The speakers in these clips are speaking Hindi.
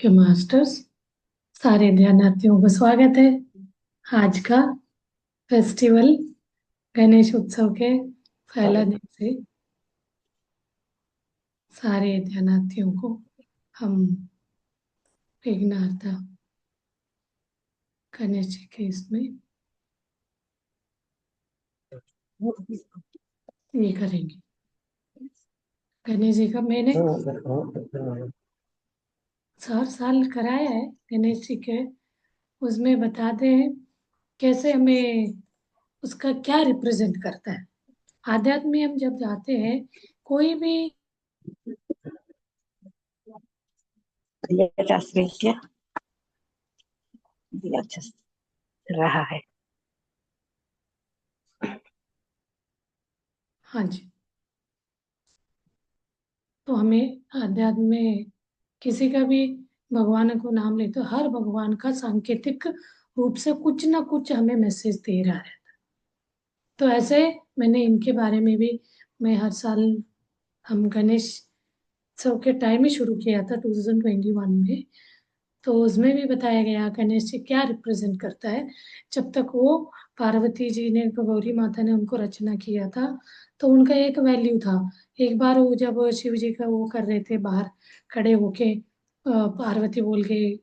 के मास्टर्स, सारे ध्यानार्थियों को स्वागत है। आज का फेस्टिवल गणेश उत्सव के पहला दिन से सारे ध्यानार्थियों को हम विघ्नहर्ता गणेश जी के इसमें ये करेंगे। गणेश जी का मैंने हर साल कराया है गणेश जी के, उसमें बताते हैं कैसे हमें उसका क्या रिप्रेजेंट करता है। आध्यात्म में हम जब जाते हैं कोई भी दिया ट्रांसलेट किया दिया अच्छा रहा है। हाँ जी, तो हमें अध्यात्म में किसी का भी भगवान को नाम ले तो हर भगवान का सांकेतिक रूप से कुछ ना कुछ हमें मैसेज दे रहा है। तो ऐसे मैंने इनके बारे में भी, मैं हर साल, हम गणेश उत्सव के टाइम ही शुरू किया था 2021 में, तो उसमें भी बताया गया गणेश जी क्या रिप्रेजेंट करता है। जब तक वो पार्वती जी ने, गौरी माता ने उनको रचना किया था, तो उनका एक वैल्यू था। एक बार वो जब शिव जी का वो कर रहे थे बाहर खड़े होके, पार्वती बोल के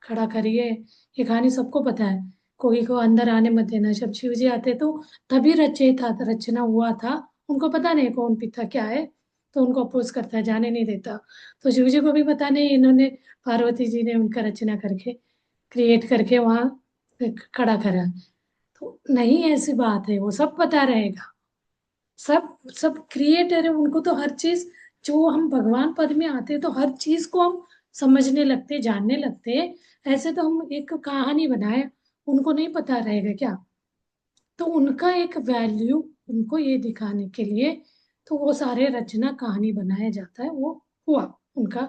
खड़ा करिए, ये कहानी सबको पता है, कोई को अंदर आने मत देना। जब शिव जी आते तो तभी रचना हुआ था, उनको पता नहीं कौन पिता क्या है, तो उनको अपोज करता है, जाने नहीं देता। तो शिव जी को भी पता नहीं, इन्होंने पार्वती जी ने उनका रचना करके, क्रिएट करके वहां खड़ा करा। तो नहीं, ऐसी बात है, वो सब पता रहेगा। सब सब क्रिएटर है, उनको तो हर चीज, जो हम भगवान पद में आते हैं तो हर चीज को हम समझने लगते, जानने लगते। ऐसे तो हम एक कहानी बनाए, उनको नहीं पता रहेगा क्या? तो उनका एक वैल्यू, उनको ये दिखाने के लिए तो वो सारे रचना कहानी बनाया जाता है, वो हुआ उनका,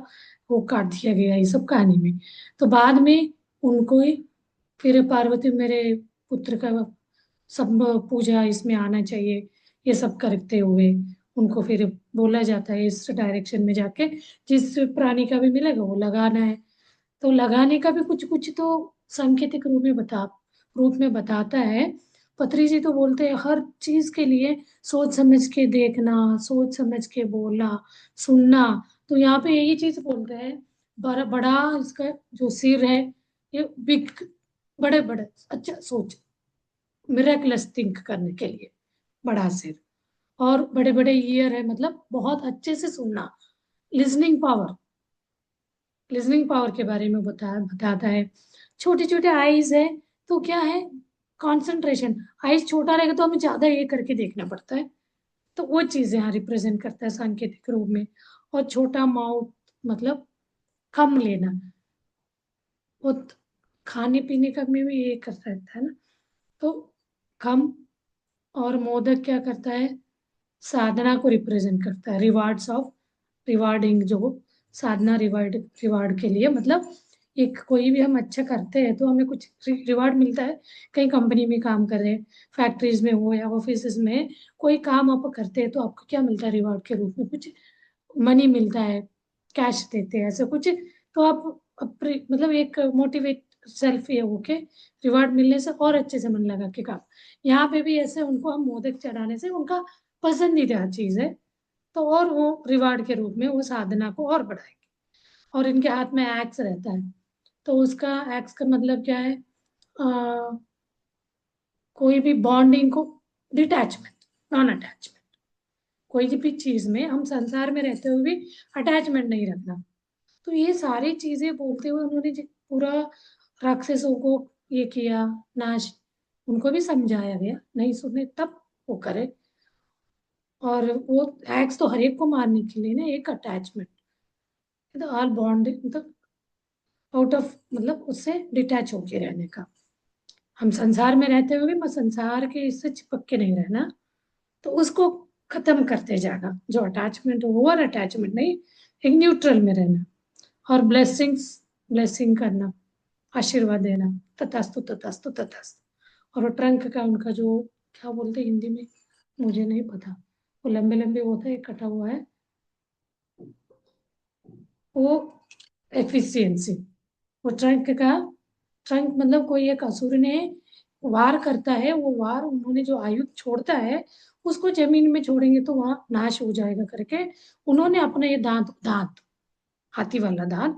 वो काट दिया गया ये सब कहानी में। तो बाद में उनको ही फिर पार्वती मेरे पुत्र का सब पूजा इसमें आना चाहिए, ये सब करते हुए उनको फिर बोला जाता है इस डायरेक्शन में जाके, जिस प्राणी का भी मिलेगा वो लगाना है। तो लगाने का भी कुछ कुछ तो सांकेतिक रूप में बताता है। पत्री जी तो बोलते हैं हर चीज के लिए सोच समझ के देखना, सोच समझ के बोलना, सुनना। तो यहाँ पे यही चीज बोलते हैं, बड़ा बड़ा इसका जो सिर है, ये बिग, बड़े बड़े, अच्छा सोच, मिरेकलस थिंक करने के लिए बड़ा सिर, और बड़े बड़े ईयर है, मतलब बहुत अच्छे से सुनना, लिसनिंग पावर, लिसनिंग पावर के बारे में बताता है। छोटे छोटे आईज है, तो क्या है, कंसंट्रेशन, आईज छोटा रहेगा तो हमें ज्यादा ये करके देखना पड़ता है, तो वो चीज यहाँ रिप्रेजेंट करता है सांकेतिक रूप में। और छोटा माउथ, मतलब कम लेना, वो खाने पीने का में भी ये करता रहता है ना, तो कम। और मोदक क्या करता है, साधना को रिप्रेजेंट करता है, रिवार्ड्स ऑफ, रिवार्डिंग, जो साधना रिवार्ड के लिए, मतलब एक कोई भी हम अच्छा करते हैं तो हमें कुछ रिवार्ड मिलता है। कहीं कंपनी में काम कर रहे हैं, फैक्ट्रीज में हो या ऑफिस में, कोई काम आप करते हैं तो आपको क्या मिलता है, रिवार्ड के रूप में कुछ मनी मिलता है, कैश देते हैं, ऐसा कुछ। तो आप मतलब एक मोटिवेट सेल्फ ये होके रिवार्ड मिलने से और अच्छे से मन लगा के काम। यहाँ पे भी ऐसे उनको हम मोदक चढ़ाने से उनका पसंदीदा चीज है, तो और वो रिवार्ड के रूप में वो साधना को और बढ़ाएंगे। और इनके हाथ में एक्स रहता है, तो उसका एक्स का मतलब क्या है, कोई भी बॉन्डिंग को, डिटैचमेंट, नॉन अटैचमेंट, कोई भी चीज में हम संसार में रहते हुए भी अटैचमेंट नहीं रखना। तो ये सारी चीजें बोलते हुए उन्होंने पूरा राक्षसों को ये किया, नाश, उनको भी समझाया गया, नहीं सुने तब वो करे। और वो एक्स तो हर एक को मारने के लिए ना, एक अटैचमेंट, तो ऑल बॉन्ड, मतलब आउट ऑफ, मतलब उससे डिटैच होके रहने का। हम संसार में रहते हुए भी संसार के इससे चिपक के नहीं रहना, तो उसको खत्म करते जाना, जो अटैचमेंट, ओवर अटैचमेंट नहीं, एक न्यूट्रल में रहना। और ब्लेसिंग्स, ब्लेसिंग करना, आशीर्वाद देना, तथास्तु तथास्तु तथास्तु। और वो ट्रंक का उनका जो, क्या बोलते हैं हिंदी में, मुझे नहीं पता, वो लंबे लंबे होता है, कटा हुआ है, वो एफिशिएंसी। वो ट्रंक का, ट्रंक मतलब कोई एक असुर ने वार करता है, वो वार उन्होंने जो आयुध छोड़ता है उसको जमीन में छोड़ेंगे तो वहां नाश हो जाएगा करके उन्होंने अपना ये दांत दांत हाथी वाला दांत,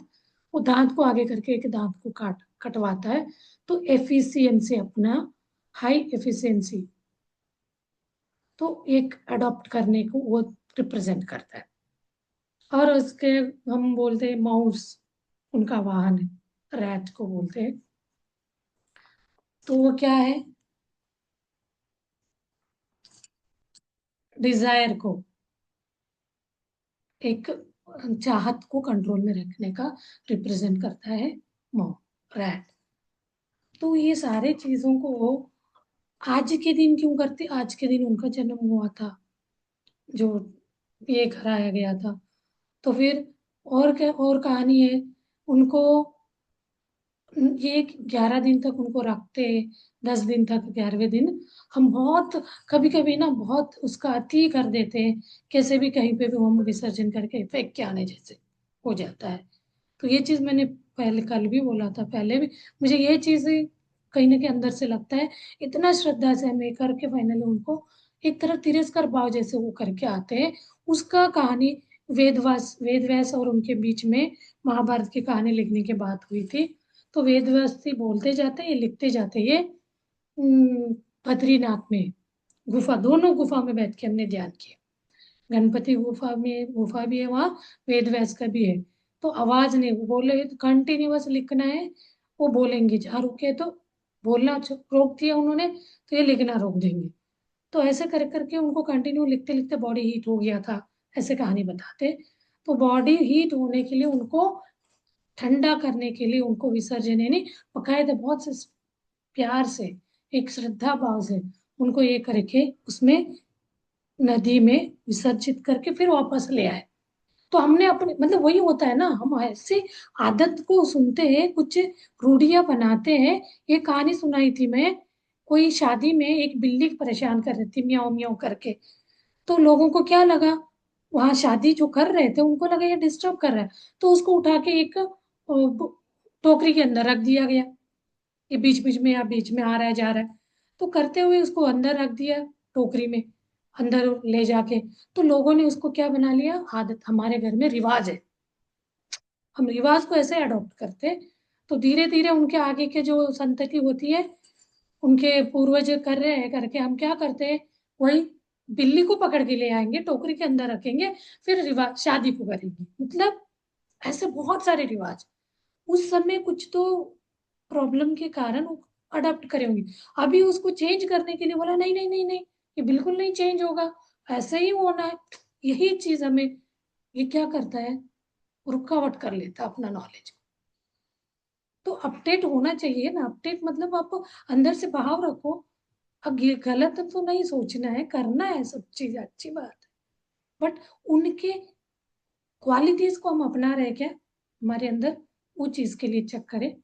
वो दांत को आगे करके एक दांत को कटवाता है। तो एफिशिएंसी अपना, हाई एफिशिएंसी, तो एक अडॉप्ट करने को वो रिप्रेजेंट करता है। और उसके हम बोलते हैं माउस, उनका वाहन है, रैट को बोलते हैं। तो वो क्या है, डिजायर को, एक चाहत को कंट्रोल में रखने का रिप्रेजेंट करता है माउस, रैट। तो ये सारे चीजों को आज के दिन क्यों करते, आज के दिन उनका जन्म हुआ था जो ये कराया गया था। तो फिर और क्या और कहानी है, उनको ये 11 दिन तक उनको रखते, 10 दिन तक, 11वें दिन हम बहुत कभी कभी ना बहुत उसका अति कर देते हैं, कैसे भी कहीं पे भी हम विसर्जन करके फेंक के आने जैसे हो जाता है। तो ये चीज मैंने पहले कल भी बोला था, पहले भी मुझे ये चीज कहीं ना कहीं अंदर से लगता है, इतना श्रद्धा से हम ये करके फाइनली उनको एक तरह तिरस्कार भाव जैसे वो करके आते हैं। उसका कहानी वेद व्यास और उनके बीच में महाभारत की कहानी लिखने की बात हुई थी। तो वेद व्यास जी बोलते जाते ये लिखते जाते ये अम, बद्रीनाथ में गुफा, दोनों गुफा में बैठ के हमने ध्यान किया। गणपति गुफा में गुफा भी है वहाँ, वेद व्यास का भी है। तो आवाज नहीं, वो बोले तो कंटिन्यूअस लिखना है, वो बोलेंगे जहाँ रुके तो बोलना रोक दिया उन्होंने तो ये लिखना रोक देंगे। तो ऐसे कर करके उनको कंटिन्यू लिखते लिखते बॉडी हीट हो गया था, ऐसे कहानी बताते। तो बॉडी हीट होने के लिए उनको ठंडा करने के लिए उनको विसर्जन यानी बकायदा बहुत से प्यार से, एक श्रद्धा भाव से उनको ये करके उसमें नदी में विसर्जित करके फिर वापस ले आए। तो हमने अपने मतलब वही होता है ना, हम ऐसे आदत को सुनते हैं, कुछ रूढ़ियां बनाते हैं। ये कहानी सुनाई थी मैं, कोई शादी में एक बिल्ली परेशान कर रही थी म्याऊं म्याऊं करके। तो लोगों को क्या लगा, वहां शादी जो कर रहे थे उनको लगा ये डिस्टर्ब कर रहा है, तो उसको उठा के एक टोकरी के अंदर रख दिया गया। ये बीच बीच में या बीच में आ रहा है जा रहा है, तो करते हुए उसको अंदर रख दिया, टोकरी में अंदर ले जाके। तो लोगों ने उसको क्या बना लिया, आदत, हमारे घर में रिवाज है, हम रिवाज को ऐसे अडॉप्ट करते। तो धीरे धीरे उनके आगे के जो संतति होती है, उनके पूर्वज कर रहे हैं करके हम क्या करते हैं, वही बिल्ली को पकड़ के ले आएंगे, टोकरी के अंदर रखेंगे, फिर रिवाज शादी को करेंगे। मतलब ऐसे बहुत सारे रिवाज उस समय कुछ तो प्रॉब्लम के कारण अडॉप्ट करे होंगे। अभी उसको चेंज करने के लिए बोला नहीं नहीं नहीं नहीं, ये बिल्कुल नहीं चेंज होगा, ऐसे ही होना है। यही चीज हमें ये क्या करता है, रुकावट कर लेता है अपना नॉलेज। तो अपडेट होना चाहिए ना, अपडेट मतलब आप अंदर से भाव रखो। अब ये गलत तो नहीं सोचना है, करना है सब चीज, अच्छी बात है, बट उनके क्वालिटीज को हम अपना रहे क्या हमारे अंदर, वो चीज के लिए चेक करें।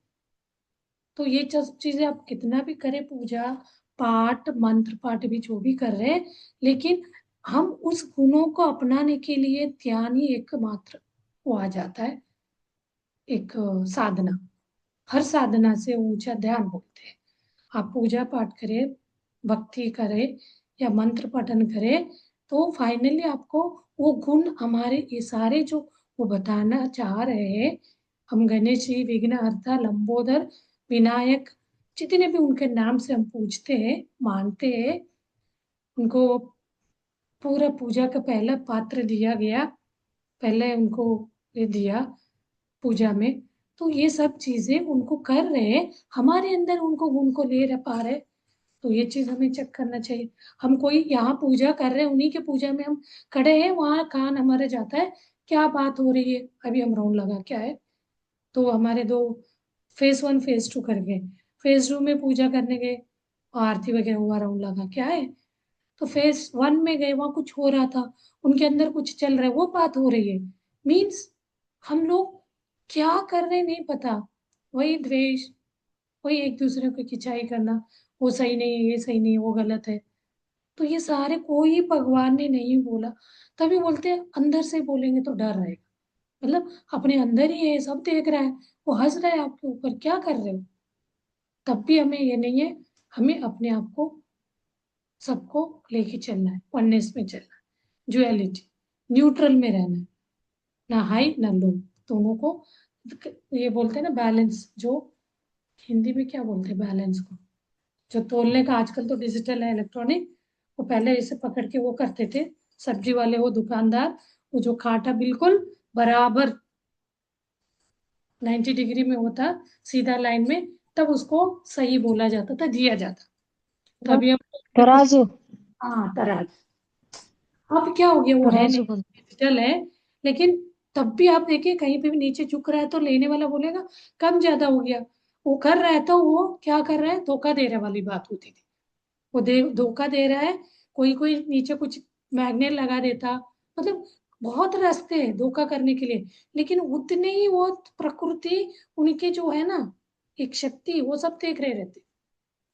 तो ये सब चीजें आप कितना भी करें, पूजा पाठ मंत्र पाठ भी जो भी कर रहे हैं, लेकिन हम उस गुणों को अपनाने के लिए ध्यान ही एकमात्र वो आ जाता है, एक साधना। हर साधना से ऊंचा ध्यान बोलते हैं। आप पूजा पाठ करें, भक्ति करें या मंत्र पठन करें, तो फाइनली आपको वो गुण हमारे ये सारे जो वो बताना चाह रहे हैं, हम गणेश जी विघ्नहर्ता लंबोदर विनायक जितने भी उनके नाम से हम पूजते हैं मानते हैं, उनको पूरा पूजा का पहला पात्र दिया गया, पहले उनको ये दिया पूजा में। तो ये सब चीजें उनको कर रहे हैं, हमारे अंदर उनको गुण को ले रह पा रहे। तो ये चीज हमें चेक करना चाहिए। हम कोई यहाँ पूजा कर रहे हैं, उन्हीं के पूजा में हम खड़े हैं, वहां कान हमारे जाता है क्या बात हो रही है, अभी हम राउंड लगा क्या है। तो हमारे दो फेस 1 फेस 2 कर गए, फेस 2 में पूजा करने गए, आरती वगैरह हुआ, राउंड लगा क्या है। तो फेस 1 में गए, वहां कुछ हो रहा था, उनके अंदर कुछ चल रहा है, वो बात हो रही है। मीन्स हम लोग क्या कर रहे हैं नहीं पता, वही द्वेष, वही एक दूसरे को खिंचाई करना, वो सही नहीं है, ये सही नहीं है, वो गलत है। तो ये सारे कोई भगवान ने नहीं बोला, तभी बोलते हैं अंदर से बोलेंगे तो डर रहेगा। मतलब अपने अंदर ही है, सब देख रहा है, वो हंस रहा है आपके ऊपर, क्या कर रहे हो? तब भी हमें ये नहीं है, हमें अपने आप को, सबको लेके चलना है, वननेस में चलना है, ड्युअलिटी, न्यूट्रल में रहना है, ना हाई ना लो, दोनों को। ये बोलते हैं ना बैलेंस, जो हिंदी में क्या बोलते हैं बैलेंस को, जो तोलने का आजकल तो डिजिटल है, इलेक्ट्रॉनिक। वो पहले इसे पकड़ के वो करते थे, सब्जी वाले, वो दुकानदार, वो जो कांटा बिल्कुल बराबर 90 डिग्री में होता, सीधा लाइन में, तब उसको सही बोला जाता था, दिया जाता। हाँ, तभी हम कुछ, तराजू। हाँ तरह। अब क्या हो गया, वो है नहीं, तराजू बोल। डिजिटल है। लेकिन तब भी आप देखिए, कहीं पे भी नीचे झुक रहा है तो लेने वाला बोलेगा कम ज्यादा हो गया। वो कर रहा है तो वो क्या कर रहा है, धोखा दे रहे वाली बात होती थी। वो धोखा दे रहा है। कोई कोई नीचे कुछ मैग्नेट लगा देता, मतलब बहुत रास्ते हैं धोखा करने के लिए। लेकिन उतने ही वो प्रकृति, उनके जो है ना, एक शक्ति, वो सब देख रहे रहते।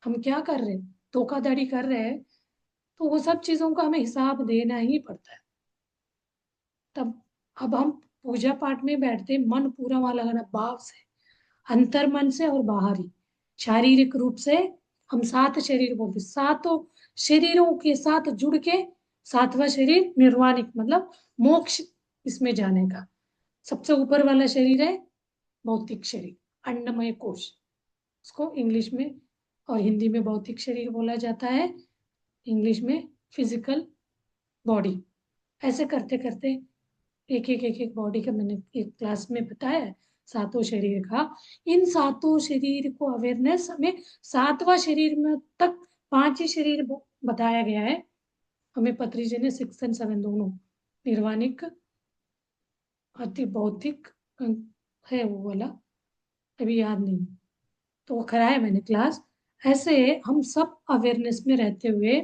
हम क्या कर रहे हैं, धोखाधड़ी कर रहे हैं, तो वो सब चीजों का हमें हिसाब देना ही पड़ता है। तब अब हम पूजा पाठ में बैठते, मन पूरा वहां लगाना भाव से, अंतर मन से और बाहरी, शारीरिक रूप से। हम सात शरीर बोलते, सातों शरीरों के साथ जुड़ के, सातवां शरीर निर्वाणिक, मतलब मोक्ष, इसमें जाने का। सबसे ऊपर वाला शरीर है भौतिक शरीर, अन्नमय कोश, उसको इंग्लिश में और हिंदी में भौतिक शरीर बोला जाता है, इंग्लिश में फिजिकल बॉडी। ऐसे करते करते एक एक बॉडी का मैंने एक क्लास में बताया है, सातों शरीर का। इन सातों शरीर को अवेयरनेस हमें, सातवां शरीर में तक, पांच ही शरीर बताया गया है हमें, पत्री जी ने 6 और 7 दोनों, निर्वाणिक, अति भौतिक, है वो वाला, अभी याद नहीं, तो वो कराया मैंने क्लास। ऐसे हम सब अवेयरनेस में रहते हुए,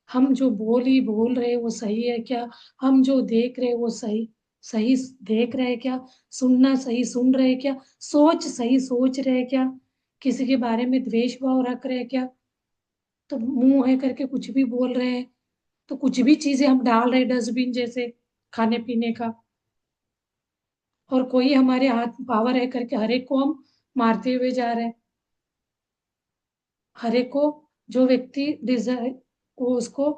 हम जो बोल रहे वो सही है क्या, हम जो देख रहे वो सही सही देख रहे क्या, सुनना सही सुन रहे क्या, सोच सही सोच रहे क्या, किसी के बारे में द्वेष भाव रख रहे क्या, तो मुंह है करके कुछ भी बोल रहे हैं, तो कुछ भी चीजें हम डाल रहे डस्टबिन जैसे, खाने पीने का, और कोई हमारे हाथ पावर है करके हर एक को हम मारते हुए जा रहे हैं। हर एक को, जो व्यक्ति डिजायर, वो उसको,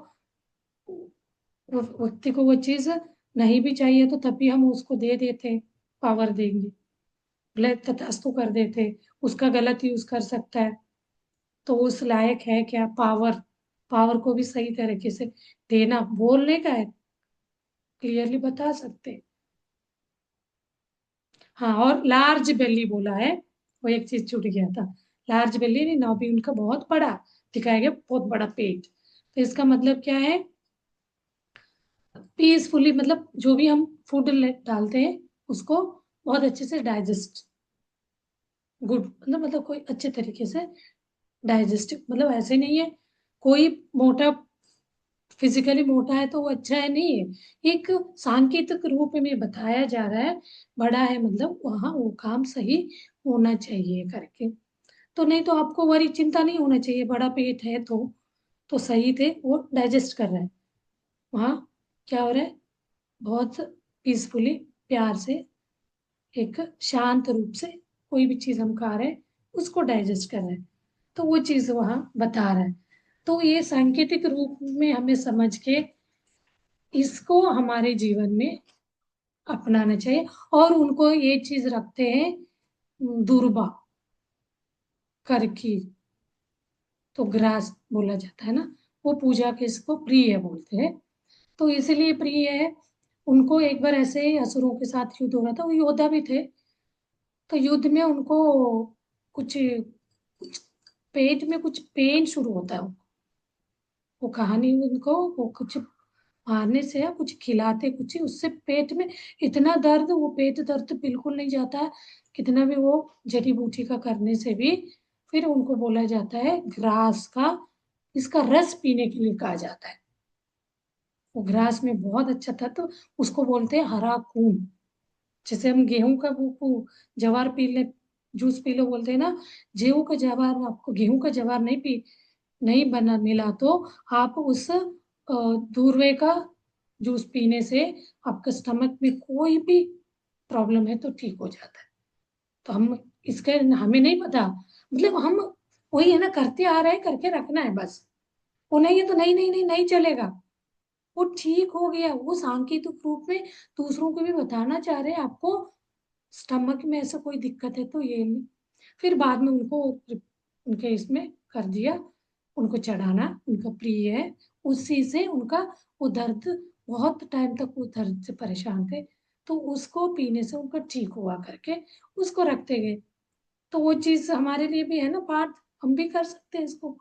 वो व्यक्ति को वो चीज नहीं भी चाहिए तो तब भी हम उसको दे देते, पावर देंगे, भले तथास्तु कर देते, उसका गलत यूज कर सकता है। तो उस लायक है क्या पावर, पावर को भी सही तरीके से देना, बोलने का है, क्लियरली बता सकते। हाँ, और लार्ज बेली बोला है, वो एक चीज छूट गया था। लार्ज बेली नहीं, नाभि उनका बहुत बड़ा दिखाया गया, बहुत बड़ा पेट। तो इसका मतलब क्या है, पीसफुली, मतलब जो भी हम फूड डालते हैं उसको बहुत अच्छे से डाइजेस्ट, गुड, मतलब कोई अच्छे तरीके से डाइजेस्ट, मतलब ऐसे नहीं है कोई मोटा, फिजिकली मोटा है तो वो अच्छा है, नहीं है, एक सांकेतिक रूप में बताया जा रहा है, बड़ा है मतलब वहां वो काम सही होना चाहिए करके। तो नहीं तो आपको वरी चिंता नहीं होना चाहिए, बड़ा पेट है तो सही थे, वो डाइजेस्ट कर रहा है, वहाँ क्या हो रहा है, बहुत पीसफुली, प्यार से, एक शांत रूप से कोई भी चीज हम खा रहे हैं उसको डाइजेस्ट कर रहे हैं, तो वो चीज वहां बता रहा है। तो ये सांकेतिक रूप में हमें समझ के इसको हमारे जीवन में अपनाना चाहिए। और उनको ये चीज रखते हैं दुर्बा करके, तो ग्रास बोला जाता है ना, वो पूजा के इसको प्रिय बोलते हैं। तो इसलिए प्रिय है। उनको एक बार ऐसे ही असुरों के साथ युद्ध हो रहा था, वो योद्धा भी थे, तो युद्ध में उनको कुछ पेट में कुछ पेन शुरू होता है उनको। वो कहानी उनको, वो कुछ मारने से या कुछ खिलाते कुछ ही, उससे पेट में इतना दर्द, वो पेट दर्द बिल्कुल नहीं जाता है, कितना भी वो जड़ी बूटी का करने से भी। फिर उनको बोला जाता है ग्रास का, इसका रस पीने के लिए कहा जाता है। वो ग्रास में बहुत अच्छा था, तो उसको बोलते हैं हरा खून। जैसे हम गेहूं का वो जवार पी ले, जूस पी लो बोलते हैं ना, गेहूं का जवार, आपको गेहूं का जवार नहीं बना मिला तो आप उस दूरवे का जूस पीने से आपके स्टमक में कोई भी प्रॉब्लम है तो ठीक हो जाता है। तो हम इसके हमें नहीं पता, मतलब हम वही है ना, करते आ रहे हैं, करके रखना है बस। वो नहीं है तो नहीं नहीं नहीं नहीं चलेगा। वो ठीक हो गया, वो सांकेतिक रूप में दूसरों को भी बताना चाह रहे हैं आपको स्टमक में ऐसा कोई दिक्कत है तो ये नहीं। फिर बाद में उनको उनके इसमें कर दिया, उनको चढ़ाना उनका प्रिय है। उसी से उनका वो दर्द, बहुत टाइम तक वो दर्द से परेशान थे, तो उसको पीने से उनका ठीक हुआ करके उसको रखते गए। तो वो चीज हमारे लिए भी है ना पार्थ, हम भी कर सकते हैं इसको।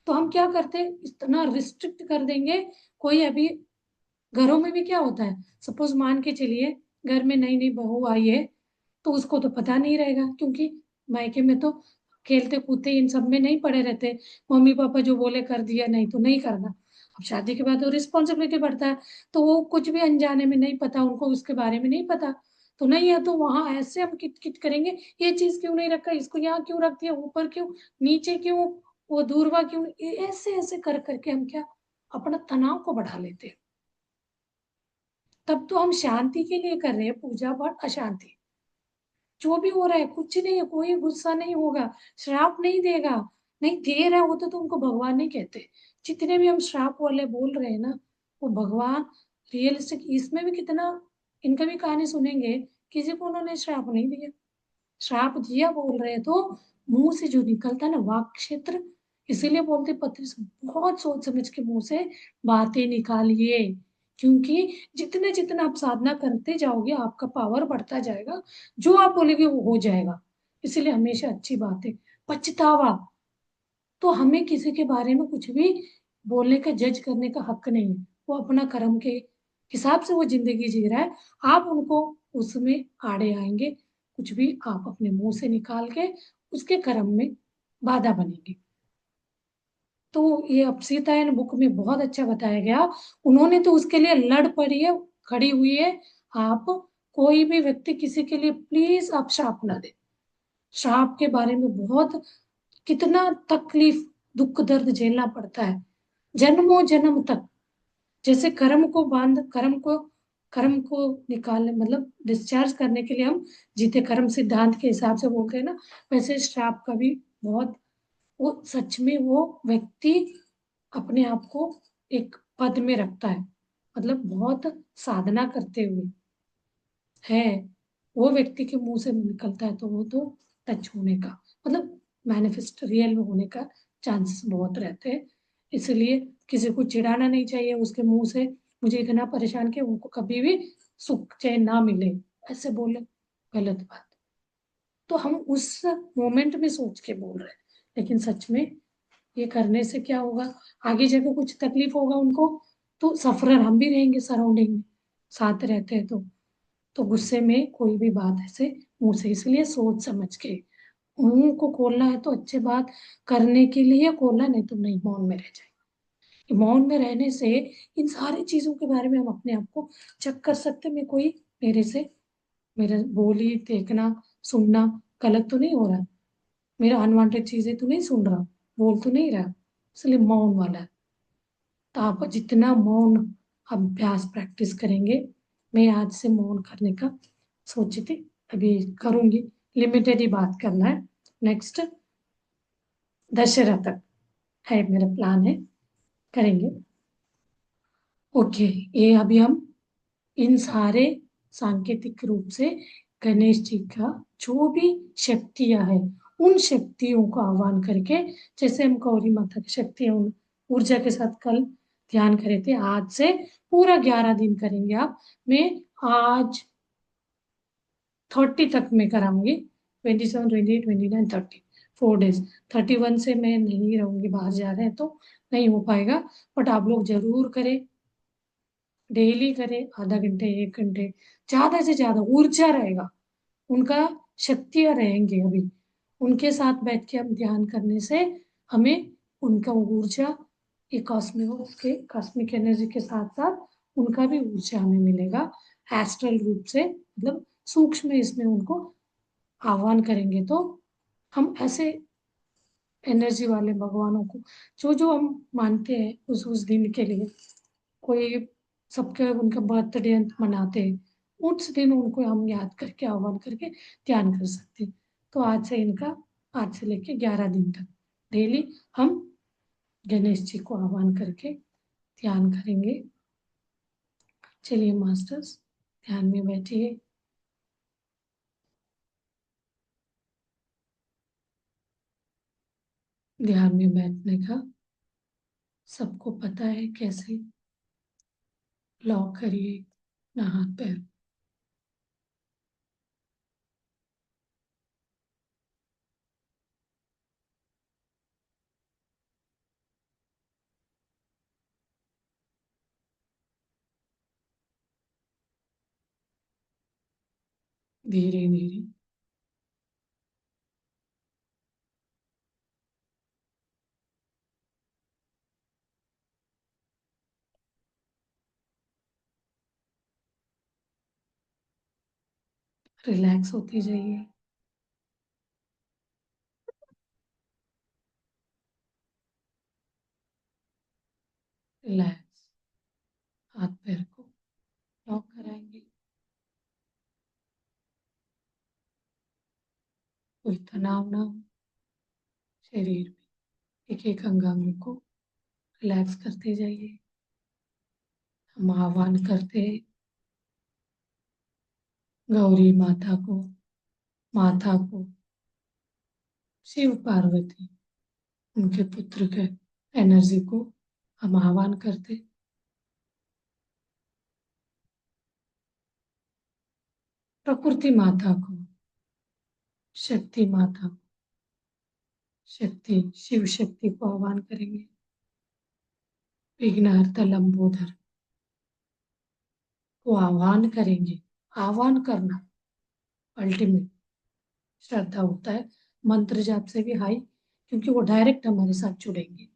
तो हम क्या करते हैं, इतना रिस्ट्रिक्ट कर देंगे। कोई अभी घरों में भी क्या होता है, सपोज मान के चलिए घर में नई नई बहू आई है, तो उसको तो पता नहीं रहेगा, क्योंकि मायके में तो खेलते कूदते इन सब में नहीं पड़े रहते। मम्मी पापा जो बोले कर दिया, नहीं तो नहीं करना। अब शादी के बाद वो रिस्पॉन्सिबिलिटी बढ़ता है, तो वो कुछ भी अनजाने में नहीं पता, उनको उसके बारे में नहीं पता। तो नहीं है तो वहां ऐसे हम किट किट करेंगे, ये चीज क्यों नहीं रखा, इसको यहाँ क्यों रख दिया, ऊपर क्यों, नीचे क्यों, वो दूरवा क्यों, ऐसे ऐसे कर करके हम क्या अपना तनाव को बढ़ा लेते हैं। तब तो हम शांति के लिए कर रहे हैं पूजा, बट अशांति। जो भी हो रहा है कुछ नहीं है, कोई गुस्सा नहीं होगा, श्राप नहीं देगा। नहीं दे रहा है वो तो तुमको भगवान नहीं कहते। जितने भी हम श्राप वाले बोल रहे हैं ना, वो भगवान रियलिस्टिक, इसमें भी कितना, इनका भी कहानी सुनेंगे, किसी को उन्होंने श्राप नहीं दिया। श्राप दिया बोल रहे हैं तो मुंह से जो निकलता है ना वाक क्षेत्र, इसीलिए बोलते पत्र से बहुत सोच समझ के मुंह से बातें निकालिए। क्योंकि जितने जितना आप साधना करते जाओगे आपका पावर बढ़ता जाएगा, जो आप बोलेगे वो हो जाएगा। इसीलिए हमेशा अच्छी बात है। पछतावा, तो हमें किसी के बारे में कुछ भी बोलने का, जज करने का हक नहीं है। वो अपना कर्म के हिसाब से वो जिंदगी जी रहा है, आप उनको उसमें आड़े आएंगे, कुछ भी आप अपने मुंह से निकाल के उसके कर्म में बाधा बनेंगे। तो ये अब सीतायन बुक में बहुत अच्छा बताया गया। उन्होंने तो उसके लिए लड़ पड़ी है, खड़ी हुई है। आप कोई भी व्यक्ति किसी के लिए प्लीज आप श्राप ना दे। श्राप के बारे में बहुत, कितना तकलीफ दुख दर्द झेलना पड़ता है जन्मों जन्म तक। जैसे कर्म को निकालने, मतलब डिस्चार्ज करने के लिए हम जीते, कर्म सिद्धांत के हिसाब से बोलते हैं ना, वैसे श्राप का भी बहुत, वो सच में वो व्यक्ति अपने आप को एक पद में रखता है, मतलब बहुत साधना करते हुए है। वो व्यक्ति के मुंह से निकलता है तो वो तो टच होने का, मतलब मैनिफेस्ट रियल में होने का चांसेस बहुत रहते हैं। इसलिए किसी को चिढ़ाना नहीं चाहिए उसके मुंह से, मुझे इतना परेशान किया, उनको कभी भी सुख चैन ना मिले, ऐसे बोले, गलत बात। तो हम उस मोमेंट में सोच के बोल रहे हैं, लेकिन सच में ये करने से क्या होगा, आगे जाके कुछ तकलीफ होगा उनको, तो सफरर हम भी रहेंगे सराउंडिंग में, साथ रहते हैं तो गुस्से में कोई भी बात ऐसे मुंह से, इसलिए सोच समझ के मुंह को खोलना है तो अच्छे बात करने के लिए खोलना, नहीं तो नहीं, मौन में रह जाए। मौन में रहने से इन सारी चीजों के बारे में हम अपने आप को चेक कर सकते हैं, मैं कोई मेरे से, मेरा बोली देखना सुनना गलत तो नहीं हो रहा, मेरा अनवांटेड चीजें तो नहीं सुन रहा, बोल तो नहीं रहा, इसलिए मौन वाला है। तो आप जितना मौन अभ्यास प्रैक्टिस करेंगे, मैं आज से मौन करने का सोची थी, अभी करूंगी, लिमिटेड ही बात करना है। नेक्स्ट दशहरा तक है मेरा प्लान है, करेंगे। ओके, ये अभी हम इन सारे सांकेतिक रूप से गणेश जी का जो भी शक्तियां है, उन शक्तियों को आह्वान करके, जैसे हम गौरी माता की शक्तियां ऊर्जा के साथ कल ध्यान करे थे, आज से पूरा 11 दिन करेंगे आप। मैं आज 30 तक मैं कराऊंगी, 27, 28, 29, 30, 4 डेज। 31 से मैं नहीं रहूंगी, बाहर जा रहे हैं तो नहीं हो पाएगा। बट आप लोग जरूर करें, डेली करें, आधा घंटे 1 घंटे, ज्यादा से ज्यादा ऊर्जा रहेगा उनका, शक्तियां रहेंगी अभी। उनके साथ बैठ के हम ध्यान करने से हमें उनका ऊर्जा, ये कॉस्मिक के कॉस्मिक एनर्जी के साथ साथ उनका भी ऊर्जा हमें मिलेगा एस्ट्रल रूप से, मतलब सूक्ष्म इसमें उनको आह्वान करेंगे तो हम ऐसे एनर्जी वाले भगवानों को, जो जो हम मानते हैं उस दिन के लिए, कोई सबके उनका बर्थडे मनाते हैं, उस दिन उनको हम याद करके आह्वान करके ध्यान कर सकते हैं। तो आज से लेके 11 दिन तक डेली हम गणेश जी को आह्वान करके ध्यान करेंगे। चलिए मास्टर्स, ध्यान में बैठिए। ध्यान में बैठने का सबको पता है कैसे। लॉक करिए अपना हाथ पैर। धीरे धीरे रिलैक्स होती जाइए। रिलैक्स। हाथ पैर को लॉक कराएंगे। कोई तनाव ना हो शरीर में। एक एक अंगांग को रिलैक्स करते जाइए। हम आह्वान करते हैं गौरी माता को, शिव पार्वती, उनके पुत्र के एनर्जी को हम आह्वान करते। प्रकृति माता को, शक्ति माता को, शक्ति शिव शक्ति को आह्वान करेंगे। विघ्नहर्ता लंबोदर को आह्वान करेंगे। आह्वान करना अल्टीमेट श्रद्धा होता है। मंत्र जाप से भी हाई, क्योंकि वो डायरेक्ट हमारे साथ जुड़ेंगे।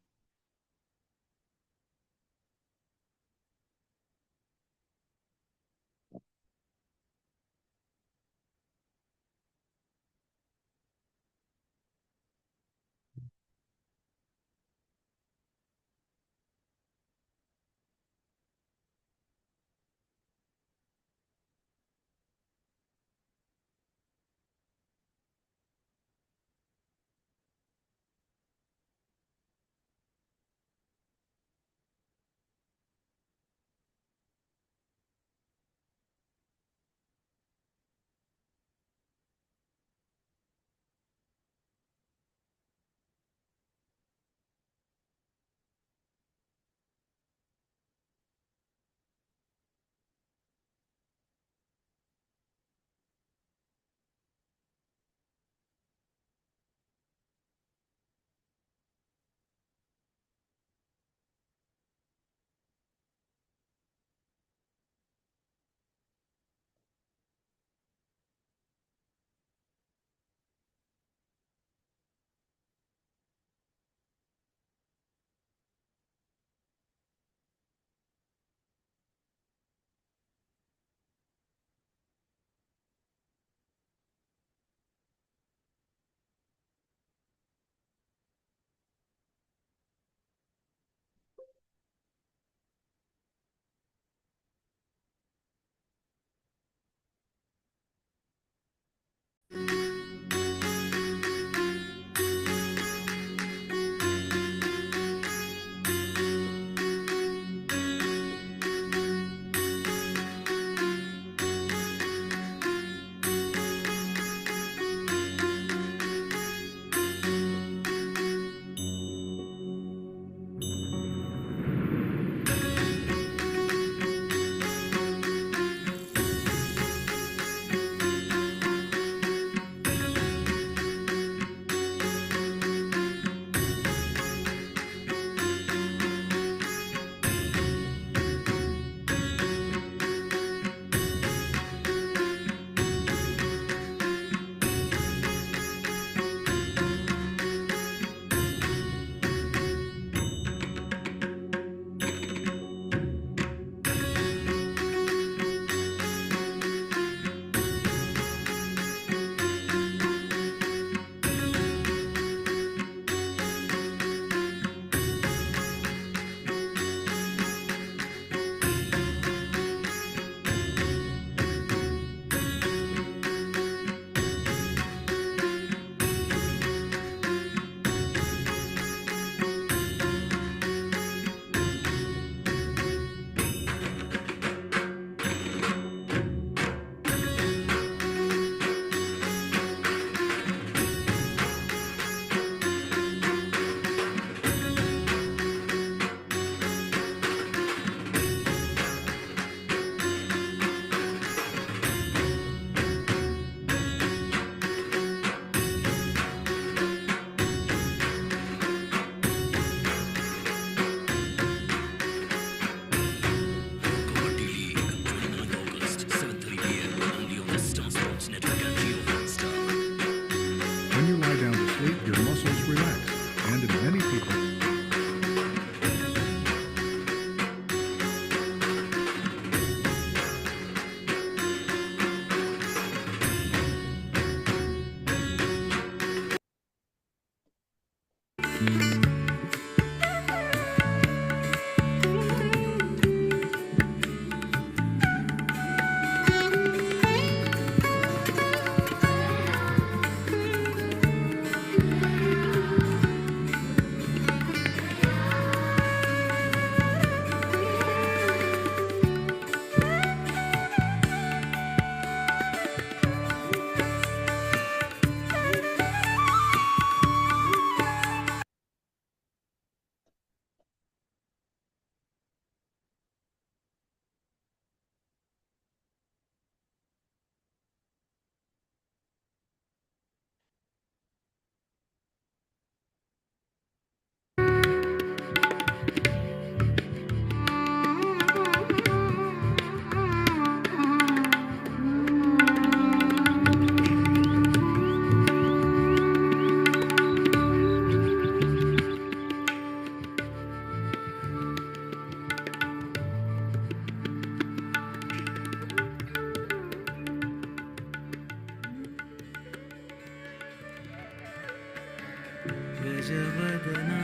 गजवदना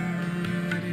रे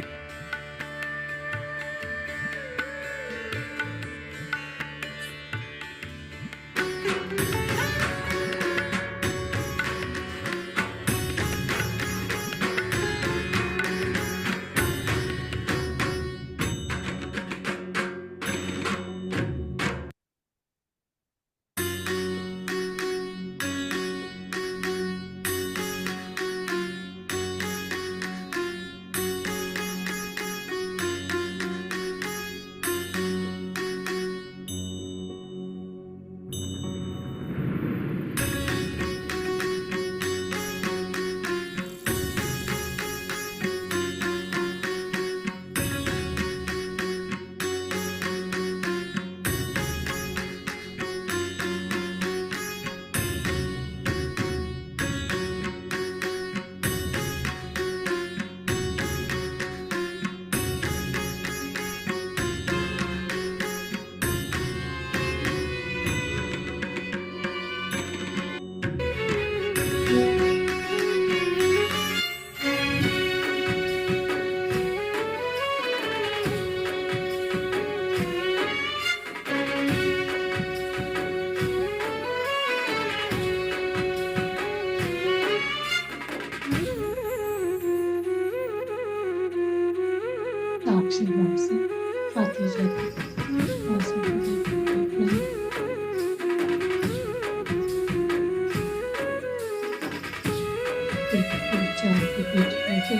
साक्षी भाव से आती जाती आंसू को देखकर अपने पेट के विचार के बीच बैठे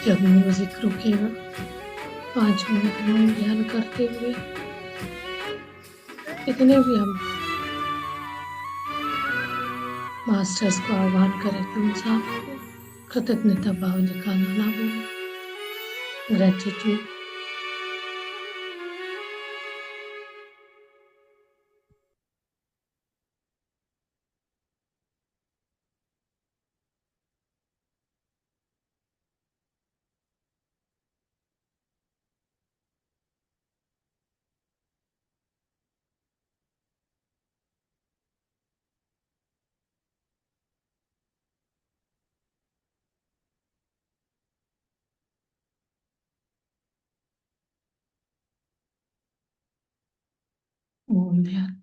जब म्यूजिक रुकेगा 5 मिनट मौन ध्यान करते हुए कितने भी हम मास्टर्स को आह्वान करें तुम सबको कृतज्ञता भाव निकालना ना भूलें। ग्रेटिट्यूड। मौन ध्यान।